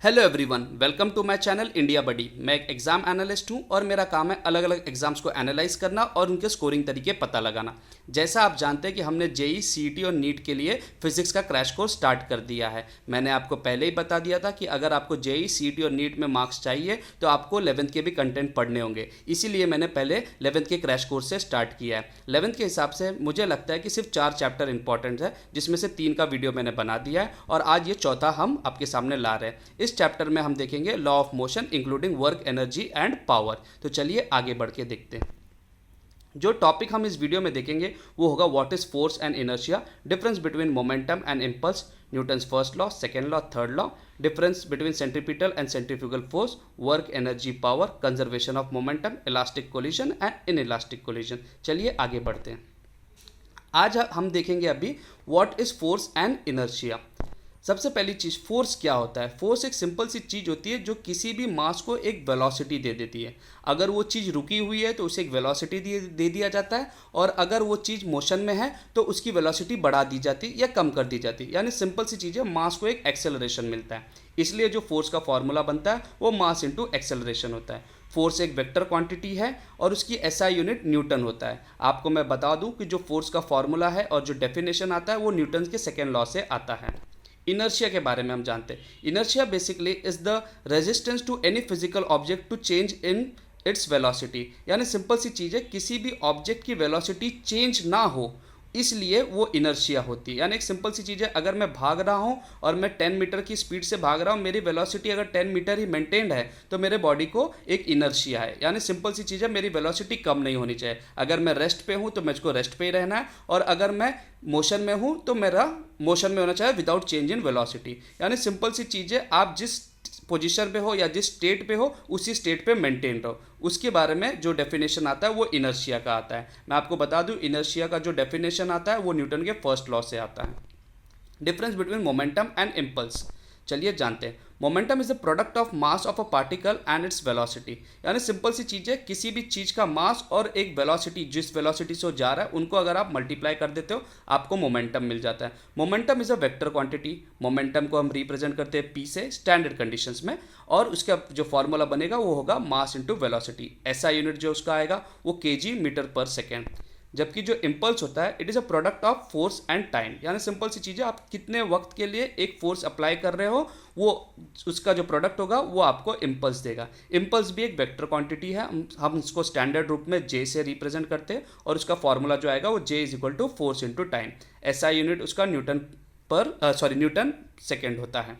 Hello everyone, welcome to my channel India buddy. मैं एक exam analyst हूं और मेरा काम है अलग अलग एग्जाम्स को एनालाइज करना और उनके स्कोरिंग तरीके पता लगाना। जैसा आप जानते हैं कि हमने जेई, सीईटी और नीट के लिए फिजिक्स का क्रैश कोर्स स्टार्ट कर दिया है। मैंने आपको पहले ही बता दिया था कि अगर आपको जेई, सीईटी और नीट में मार्क्स चाहिए तो आपको 11th के भी कंटेंट पढ़ने होंगे। इसीलिए मैंने पहले 11th के क्रैश कोर्स से स्टार्ट किया है। 11th के हिसाब से मुझे लगता है कि सिर्फ 4 चैप्टर इंपॉर्टेंट है, जिसमें से 3 का वीडियो मैंने बना दिया है और आज ये चौथा हम आपके सामने ला रहे हैं। इस चैप्टर में हम देखेंगे law of motion including work, energy and power. तो चलिए आगे बढ़ के देखते हैं। जो टॉपिक हम इस वीडियो में देखेंगे वो होगा what is force and inertia, difference between momentum and impulse, Newton's first law, second law, third law, difference between centripetal and centrifugal force, work, energy, power, conservation of momentum, elastic collision and inelastic collision. चलिए आगे बढ़ते हैं। आज हम देखेंगे अभी what is force and inertia. सबसे पहली चीज़, फोर्स क्या होता है। फोर्स एक सिंपल सी चीज़ होती है जो किसी भी मास को एक वेलोसिटी दे देती है। अगर वो चीज़ रुकी हुई है तो उसे एक वेलोसिटी दे दिया जाता है, और अगर वो चीज़ मोशन में है तो उसकी वेलोसिटी बढ़ा दी जाती है या कम कर दी जाती है। यानी सिंपल सी चीज़ है, मास को एक एक्सेलरेशन मिलता है। इसलिए जो फोर्स का फॉर्मूला बनता है वो मास इंटू एक्सेलरेशन होता है। फोर्स एक वेक्टर क्वांटिटी है और उसकी एसआई यूनिट न्यूटन होता है। आपको मैं बता दूं कि जो फोर्स का फॉर्मूला है और जो डेफिनेशन आता है वो न्यूटन के सेकेंड लॉ से आता है। इनर्शिया के बारे में हम जानते हैं। Inertia basically is the resistance to any physical object to change in its velocity. यानी सिंपल सी चीज़ है, किसी भी ऑब्जेक्ट की वेलोसिटी चेंज ना हो, इसलिए वो इनर्शिया होती है। यानी एक सिंपल सी चीज़ है, अगर मैं भाग रहा हूँ और मैं 10 मीटर की स्पीड से भाग रहा हूँ, मेरी वेलोसिटी अगर 10 मीटर ही मेंटेन्ड है तो मेरे बॉडी को एक इनर्शिया है। यानी सिंपल सी चीज़ है, मेरी वेलोसिटी कम नहीं होनी चाहिए। अगर मैं रेस्ट पे हूँ तो मुझको रेस्ट पे ही रहना है, और अगर मैं मोशन में हूँ तो मेरा मोशन में होना चाहिए विदाउट चेंज इन वेलोसिटी। यानी सिंपल सी चीज़ है, आप जिस पोजीशन पे हो या जिस स्टेट पे हो उसी स्टेट पे मेंटेन रहो। उसके बारे में जो डेफिनेशन आता है वो इनर्शिया का आता है। मैं आपको बता दूं, इनर्शिया का जो डेफिनेशन आता है वो न्यूटन के फर्स्ट लॉ से आता है। Difference between momentum and impulse, चलिए जानते हैं। Momentum is the product of mass of a particle and it's velocity. यानी सिंपल सी चीज़ है, किसी भी चीज़ का मास और एक वेलोसिटी, जिस वेलोसिटी से वो जा रहा है, उनको अगर आप मल्टीप्लाई कर देते हो आपको मोमेंटम मिल जाता है। Momentum is a vector quantity. Momentum को हम रिप्रेजेंट करते हैं पी से स्टैंडर्ड कंडीशंस में, और उसका जो फॉर्मूला बनेगा वो होगा मास इंटू वेलोसिटी। ऐसा यूनिट जो उसका आएगा वो केजी मीटर पर सेकेंड। जबकि जो इम्पल्स होता है it is a product of force and time. यानी सिंपल सी चीज़ है, आप कितने वक्त के लिए एक फोर्स अप्लाई कर रहे हो, वो उसका जो प्रोडक्ट होगा वो आपको इम्पल्स देगा। इम्पल्स भी एक वेक्टर क्वांटिटी है। हम इसको स्टैंडर्ड रूप में जे से रिप्रेजेंट करते हैं, और उसका फॉर्मूला जो आएगा वो J is equal to force into time. ऐसा यूनिट उसका न्यूटन सेकेंड होता है।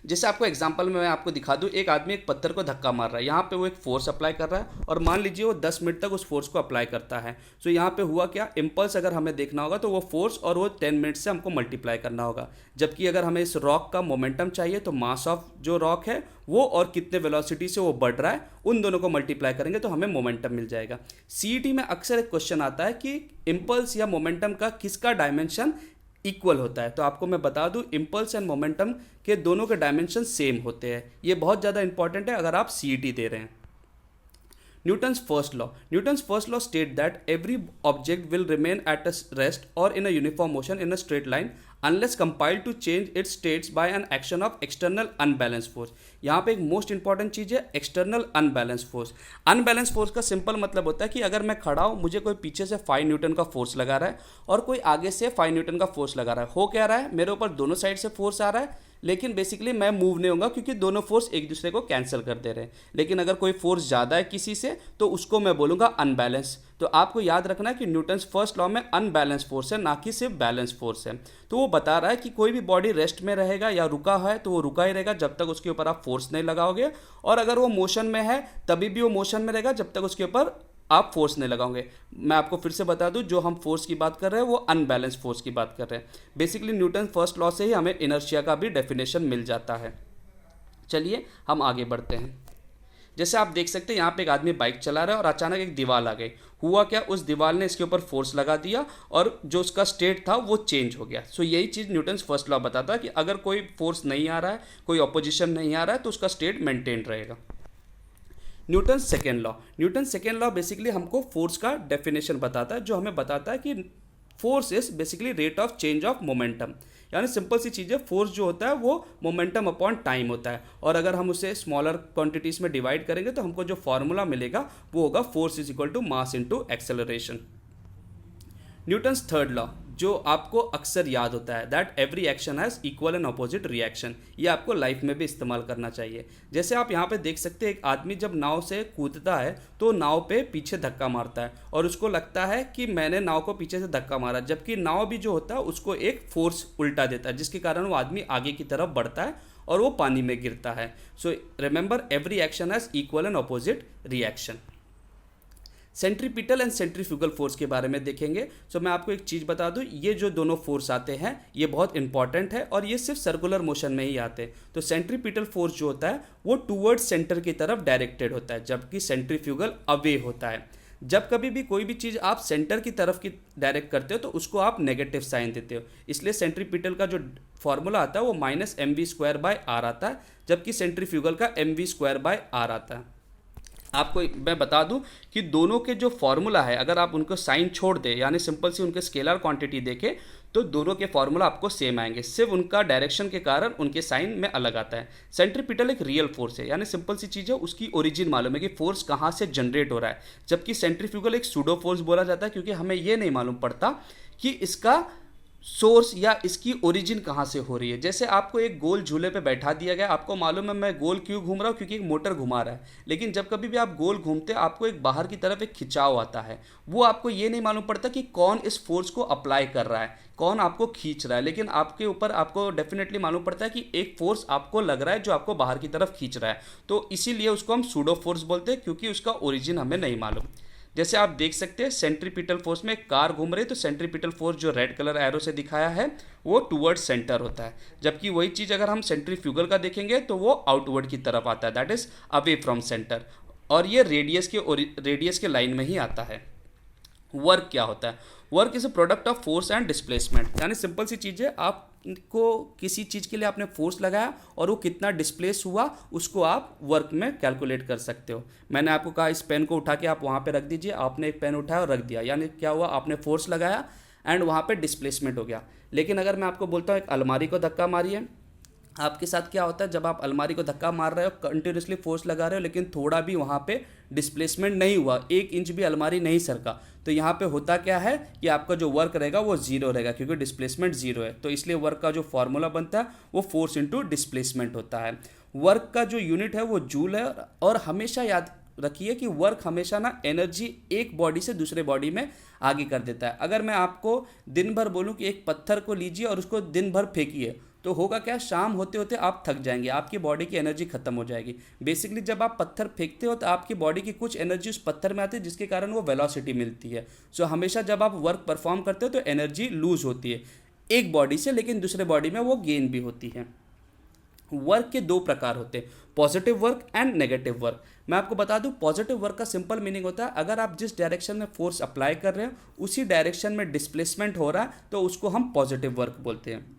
जैसे आपको एग्जांपल में मैं आपको दिखा दूं, एक आदमी एक पत्थर को धक्का मार रहा है, यहाँ पे वो एक फोर्स अप्लाई कर रहा है, और मान लीजिए वो 10 मिनट तक उस फोर्स को अप्लाई करता है। तो यहाँ पे हुआ क्या, इम्पल्स अगर हमें देखना होगा तो वो फोर्स और वो 10 मिनट से हमको मल्टीप्लाई करना होगा। जबकि अगर हमें इस रॉक का मोमेंटम चाहिए तो मास ऑफ जो रॉक है वो और कितने वेलोसिटी से वो बढ़ रहा है, उन दोनों को मल्टीप्लाई करेंगे तो हमें मोमेंटम मिल जाएगा। सीईटी में अक्सर एक क्वेश्चन आता है कि इम्पल्स या मोमेंटम का किसका डायमेंशन इक्वल होता है। तो आपको मैं बता दूं, इम्पल्स एंड मोमेंटम के दोनों के डायमेंशन सेम होते हैं। ये बहुत ज़्यादा इंपॉर्टेंट है अगर आप सीईटी दे रहे हैं। Newton's first law state that every object will remain at a rest और in a uniform motion in a straight line unless compiled to change its states by an action of external unbalance force. यहाँ पे एक most important चीज़ है, external unbalance force. Unbalance force का simple मतलब होता है कि अगर मैं खड़ा हूँ, मुझे कोई पीछे से 5 न्यूटन का फोर्स लगा रहा है और कोई आगे से 5 न्यूटन का फोर्स लगा रहा है। हो क्या रहा है, मेरे ऊपर दोनों साइड से फोर्स आ रहा है, लेकिन बेसिकली मैं मूव नहीं होगा क्योंकि दोनों फोर्स एक दूसरे को कैंसिल कर दे रहे हैं। लेकिन अगर कोई फोर्स ज़्यादा है किसी से तो उसको मैं बोलूँगा अनबैलेंस। तो आपको याद रखना है कि न्यूटन्स फर्स्ट लॉ में अनबैलेंस फोर्स है, ना कि सिर्फ बैलेंस फोर्स है। तो वो बता रहा है कि कोई भी बॉडी रेस्ट में रहेगा या रुका है तो वो रुका ही रहेगा जब तक उसके ऊपर आप फोर्स नहीं लगाओगे, और अगर वो मोशन में है तभी भी वो मोशन में रहेगा जब तक उसके ऊपर आप फोर्स नहीं लगाओगे। मैं आपको फिर से बता दूं, जो हम फोर्स की बात कर रहे हैं वो अनबैलेंस फोर्स की बात कर रहे हैं। बेसिकली न्यूटन फर्स्ट लॉ से ही हमें इनर्शिया का भी डेफिनेशन मिल जाता है। चलिए हम आगे बढ़ते हैं। जैसे आप देख सकते हैं यहाँ पे एक आदमी बाइक चला रहा है और अचानक एक दीवार आ गई। हुआ क्या, उस दीवार ने इसके ऊपर फोर्स लगा दिया और जो उसका स्टेट था वो चेंज हो गया। सो यही चीज़ न्यूटन्स फर्स्ट लॉ बताता है कि अगर कोई फोर्स नहीं आ रहा है, कोई ऑपोजिशन नहीं आ रहा है, तो उसका स्टेट मेंटेन रहेगा। न्यूटन सेकेंड लॉ बेसिकली हमको फोर्स का डेफिनेशन बताता है, जो हमें बताता है कि force is basically rate of change of momentum, यानी सिंपल सी चीज़ है, फोर्स जो होता है वो मोमेंटम अपॉन टाइम होता है। और अगर हम उसे स्मॉलर क्वांटिटीज़ में डिवाइड करेंगे तो हमको जो फॉर्मूला मिलेगा वो होगा force is equal to mass into acceleration. Newton's third law जो आपको अक्सर याद होता है, that every action has equal and opposite reaction, ये आपको लाइफ में भी इस्तेमाल करना चाहिए। जैसे आप यहाँ पे देख सकते हैं, एक आदमी जब नाव से कूदता है तो नाव पे पीछे धक्का मारता है और उसको लगता है कि मैंने नाव को पीछे से धक्का मारा, जबकि नाव भी जो होता है उसको एक फोर्स उल्टा देता है जिसके कारण वो आदमी आगे की तरफ बढ़ता है और वो पानी में गिरता है। So remember every action has equal and opposite reaction. Centripetal and centrifugal force के बारे में देखेंगे। सो मैं आपको एक चीज़ बता दूं, ये जो दोनों फोर्स आते हैं ये बहुत इंपॉर्टेंट है और ये सिर्फ सर्कुलर मोशन में ही आते हैं। तो सेंट्रीपिटल फोर्स जो होता है वो टूवर्ड्स सेंटर की तरफ डायरेक्टेड होता है, जबकि सेंट्रीफ्यूगल अवे होता है। जब कभी भी कोई भी चीज़ आप सेंटर की तरफ की डायरेक्ट करते हो तो उसको आप नेगेटिव साइन देते हो, इसलिए सेंट्रीपिटल का जो फॉर्मूला आता है वो -mv²/r आता है, जबकि सेंट्रीफ्यूगल का mv²/r आता है। आपको मैं बता दूं कि दोनों के जो फॉर्मूला है अगर आप उनको साइन छोड़ दें, यानी सिंपल सी उनके स्केलर क्वांटिटी देखें तो दोनों के फॉर्मूला आपको सेम आएंगे, सिर्फ उनका डायरेक्शन के कारण उनके साइन में अलग आता है। सेंट्रीपिटल एक रियल फोर्स है, यानी सिंपल सी चीज़ है, उसकी ओरिजिन मालूम है कि फोर्स कहाँ से जनरेट हो रहा है, जबकि सेंट्रीफ्यूगल एक सूडो फोर्स बोला जाता है क्योंकि हमें ये नहीं मालूम पड़ता कि इसका सोर्स या इसकी ओरिजिन कहाँ से हो रही है। जैसे आपको एक गोल झूले पे बैठा दिया गया, आपको मालूम है मैं गोल क्यों घूम रहा हूँ, क्योंकि एक मोटर घुमा रहा है, लेकिन जब कभी भी आप गोल घूमते हैं आपको एक बाहर की तरफ एक खिंचाव आता है, वो आपको ये नहीं मालूम पड़ता कि कौन इस फोर्स को अप्लाई कर रहा है, कौन आपको खींच रहा है, लेकिन आपके ऊपर आपको डेफिनेटली मालूम पड़ता है कि एक फोर्स आपको लग रहा है जो आपको बाहर की तरफ खींच रहा है। तो इसीलिए उसको हम सूडो फोर्स बोलते हैं क्योंकि उसका ओरिजिन हमें नहीं मालूम। जैसे आप देख सकते हैं सेंट्रीपिटल फोर्स में एक कार घूम रही है तो सेंट्रीपिटल फोर्स जो रेड कलर एरो से दिखाया है वो टुवर्ड्स सेंटर होता है, जबकि वही चीज़ अगर हम सेंट्रीफ्यूगल का देखेंगे तो वो आउटवर्ड की तरफ आता है, that is away from centre, और ये रेडियस के लाइन में ही आता है। वर्क क्या होता है? Work is a product of force and displacement, यानी सिंपल सी चीज़ है, आपको किसी चीज़ के लिए आपने फोर्स लगाया और वो कितना डिस्प्लेस हुआ उसको आप वर्क में कैलकुलेट कर सकते हो। मैंने आपको कहा इस पेन को उठा के आप वहाँ पे रख दीजिए, आपने एक पेन उठाया और रख दिया, यानी क्या हुआ, आपने फोर्स लगाया एंड वहाँ पे डिस्प्लेसमेंट हो गया। लेकिन अगर मैं आपको बोलता हूँ एक अलमारी को धक्का मारिए, आपके साथ क्या होता है, जब आप अलमारी को धक्का मार रहे हो कंटिन्यूसली फोर्स लगा रहे हो लेकिन थोड़ा भी वहाँ पे डिस्प्लेसमेंट नहीं हुआ, 1 इंच भी अलमारी नहीं सरका, तो यहाँ पे होता क्या है कि आपका जो वर्क रहेगा वो जीरो रहेगा क्योंकि डिस्प्लेसमेंट जीरो है। तो इसलिए वर्क का जो फॉर्मूला बनता है वो फोर्स इंटू डिस्प्लेसमेंट होता है। वर्क का जो यूनिट है वो जूल है, और हमेशा याद रखिए कि वर्क हमेशा ना एनर्जी एक बॉडी से दूसरे बॉडी में आगे कर देता है। अगर मैं आपको दिन भर बोलूँ कि एक पत्थर को लीजिए और उसको दिन भर फेंकिए तो होगा क्या, शाम होते होते आप थक जाएंगे, आपकी बॉडी की एनर्जी खत्म हो जाएगी। बेसिकली जब आप पत्थर फेंकते हो तो आपकी बॉडी की कुछ एनर्जी उस पत्थर में आती है जिसके कारण वो वेलोसिटी मिलती है। सो हमेशा जब आप वर्क परफॉर्म करते हो तो एनर्जी लूज होती है एक बॉडी से, लेकिन दूसरे बॉडी में वो गेन भी होती है। वर्क के 2 प्रकार होते हैं, positive work and negative work. मैं आपको बता दूं पॉजिटिव वर्क का सिंपल मीनिंग होता है अगर आप जिस डायरेक्शन में फोर्स अप्लाई कर रहे हो उसी डायरेक्शन में डिस्प्लेसमेंट हो रहा है तो उसको हम पॉजिटिव वर्क बोलते हैं।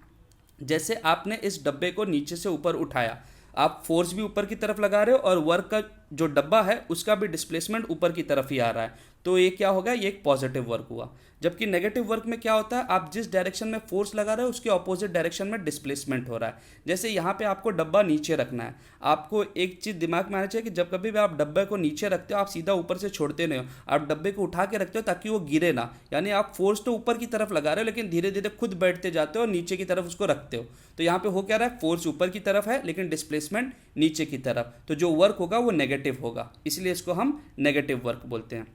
जैसे आपने इस डब्बे को नीचे से ऊपर उठाया, आप फोर्स भी ऊपर की तरफ लगा रहे हो और वर्क का जो डब्बा है उसका भी डिस्प्लेसमेंट ऊपर की तरफ ही आ रहा है, तो ये क्या होगा, ये एक पॉजिटिव वर्क हुआ। जबकि नेगेटिव वर्क में क्या होता है, आप जिस डायरेक्शन में फोर्स लगा रहे हो उसके ऑपोजिट डायरेक्शन में डिस्प्लेसमेंट हो रहा है। जैसे यहाँ पे आपको डब्बा नीचे रखना है, आपको एक चीज़ दिमाग में आना चाहिए कि जब कभी भी आप डब्बे को नीचे रखते हो आप सीधा ऊपर से छोड़ते नहीं हो, आप डब्बे को उठा के रखते हो ताकि वो गिरे ना, यानी आप फोर्स तो ऊपर की तरफ लगा रहे हो लेकिन धीरे धीरे खुद बैठते जाते हो और नीचे की तरफ उसको रखते हो। तो यहाँ पे हो क्या रहा है, फोर्स ऊपर की तरफ है लेकिन डिस्प्लेसमेंट नीचे की तरफ, तो जो वर्क होगा वो नेगेटिव होगा, इसलिए इसको हम नेगेटिव वर्क बोलते हैं।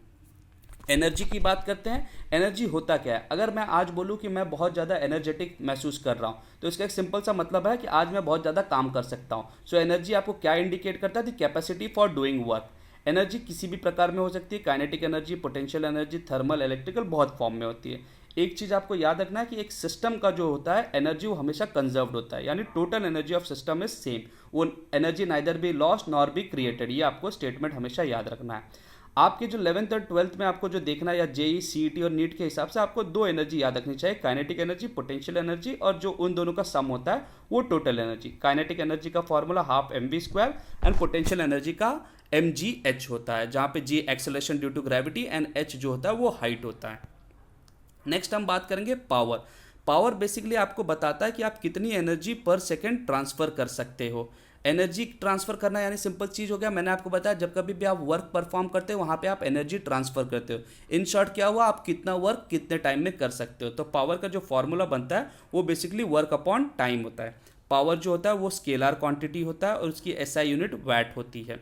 एनर्जी की बात करते हैं। एनर्जी होता क्या है, अगर मैं आज बोलूँ कि मैं बहुत ज़्यादा एनर्जेटिक महसूस कर रहा हूँ तो इसका एक सिंपल सा मतलब है कि आज मैं बहुत ज़्यादा काम कर सकता हूँ। सो एनर्जी आपको क्या इंडिकेट करता है, the capacity for doing work. Energy किसी भी प्रकार में हो सकती है, kinetic energy, potential energy, thermal, electrical, बहुत फॉर्म में होती है। एक चीज़ आपको याद रखना है कि एक सिस्टम का जो होता है एनर्जी वो हमेशा कंजर्व्ड होता है, यानी total energy of system is same, वो energy neither be lost nor be created, ये आपको स्टेटमेंट हमेशा याद रखना है। आपके जो 11th और 12th में आपको जो देखना है या जेई सीईटी और नीट के हिसाब से आपको 2 एनर्जी याद रखनी चाहिए, काइनेटिक एनर्जी, पोटेंशियल एनर्जी, और जो उन दोनों का सम होता है वो टोटल एनर्जी। काइनेटिक एनर्जी का formula half mv² and potential energy का mgh होता है, जहाँ पे g acceleration due to gravity and h जो होता है वो हाइट होता है। नेक्स्ट हम बात करेंगे पावर। पावर बेसिकली आपको बताता है कि आप कितनी एनर्जी पर सेकेंड ट्रांसफ़र कर सकते हो। एनर्जी ट्रांसफ़र करना यानी सिंपल चीज़ हो गया, मैंने आपको बताया जब कभी भी आप वर्क परफॉर्म करते हो वहाँ पे आप एनर्जी ट्रांसफ़र करते हो। इन शॉर्ट क्या हुआ, आप कितना वर्क कितने टाइम में कर सकते हो। तो पावर का जो फॉर्मूला बनता है वो बेसिकली वर्क अपॉन टाइम होता है। पावर जो होता है वो स्केलर क्वांटिटी होता है और उसकी एसआई यूनिट वैट होती है।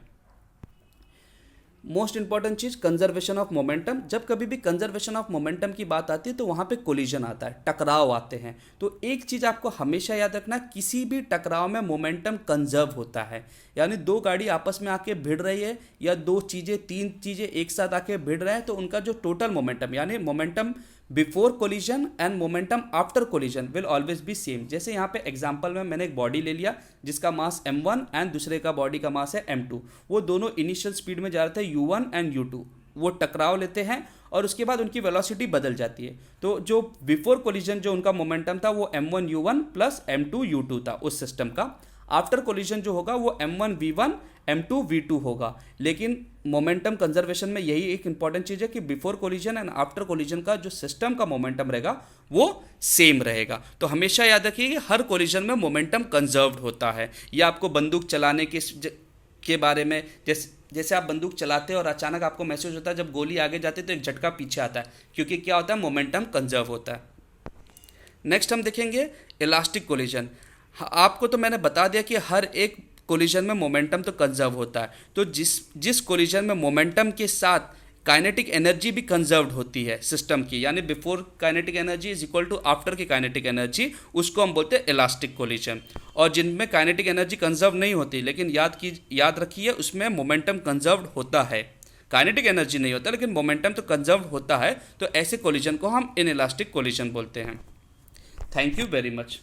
Most important cheese conservation of momentum. जब कभी भी कंजर्वेशन ऑफ मोमेंटम की बात आती है तो वहाँ पे कोलिजन आता है, टकराव आते हैं। तो एक चीज़ आपको हमेशा याद रखना, किसी भी टकराव में मोमेंटम कंजर्व होता है। यानी दो गाड़ी आपस में आके भिड़ रही है या दो चीज़ें तीन चीज़ें एक साथ आके भिड़ रहे हैं तो उनका जो टोटल मोमेंटम यानी momentum before collision and momentum after collision will always be same. जैसे यहाँ पे एग्जांपल में मैंने एक बॉडी ले लिया जिसका मास m1 एंड दूसरे का बॉडी का मास है m2। वो दोनों इनिशियल स्पीड में जा रहे थे u1 एंड u2। वो टकराव लेते हैं और उसके बाद उनकी वेलोसिटी बदल जाती है। तो जो बिफोर कोलिजन जो उनका मोमेंटम था वो m1 u1 plus m2 u2 था उस सिस्टम का। आफ्टर कोलिजन जो होगा वो m1 v1 m2 v2 होगा। लेकिन मोमेंटम कंजर्वेशन में यही एक इंपॉर्टेंट चीज़ है कि before collision and after collision का जो सिस्टम का मोमेंटम रहेगा वो सेम रहेगा। तो हमेशा याद रखिए कि हर कोलिजन में मोमेंटम कंजर्व्ड होता है। यह आपको बंदूक चलाने के बारे में, जैसे आप बंदूक चलाते हो और अचानक आपको महसूस होता है जब गोली आगे जाती है तो एक झटका पीछे आता है, क्योंकि क्या होता है, मोमेंटम कंजर्व होता है। नेक्स्ट हम देखेंगे इलास्टिक कोलिजन। आपको तो मैंने बता दिया कि हर एक कोलिजन में मोमेंटम तो कंजर्व होता है। तो जिस कोलिजन में मोमेंटम के साथ काइनेटिक एनर्जी भी कंजर्व्ड होती है सिस्टम की, यानी before kinetic energy is equal to after की काइनेटिक एनर्जी, उसको हम बोलते हैं इलास्टिक कोलिजन। और जिनमें काइनेटिक एनर्जी कंजर्व नहीं होती लेकिन याद रखिए उसमें मोमेंटम कंजर्व्ड होता है। काइनेटिक एनर्जी नहीं होता लेकिन मोमेंटम तो कंजर्व्ड होता है, तो ऐसे कोलिजन को हम इनइलास्टिक कोलिजन बोलते हैं। Thank you very much.